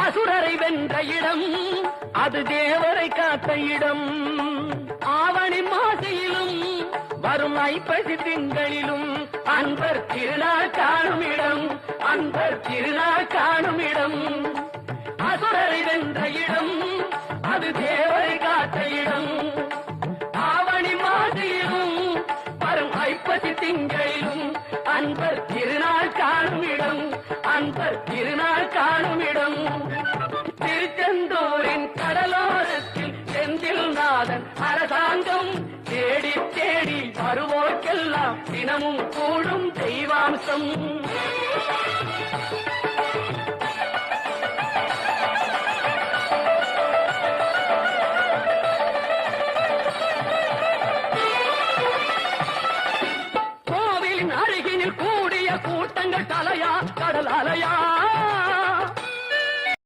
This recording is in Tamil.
அசுரரை வென்ற இடம் அது தேவரை காத்த இடம். ஆவணி மாசையிலும் வரும் ஐப்பசி திங்களிலும் அன்பர் திருநாள் காணும் இடம், அன்பர் திருநாள் காணும் இடம். அசுரரை வென்ற இடம் அது தேவரை காத்த இடம். ஆவணி மாசையிலும் வரும் ஐப்பசி திங்களிலும் அன்பர் திருநாள் காணும் இடம், அன்பர் திருநாள் காணும் இடம். திருச்செந்தூரின் கடலோரத்தில் செந்தில் நாதன் அரசாங்கம் தேடி தேடி வருவோர்க்கெல்லாம் தினமும் கூடும் தெய்வாம்சம்.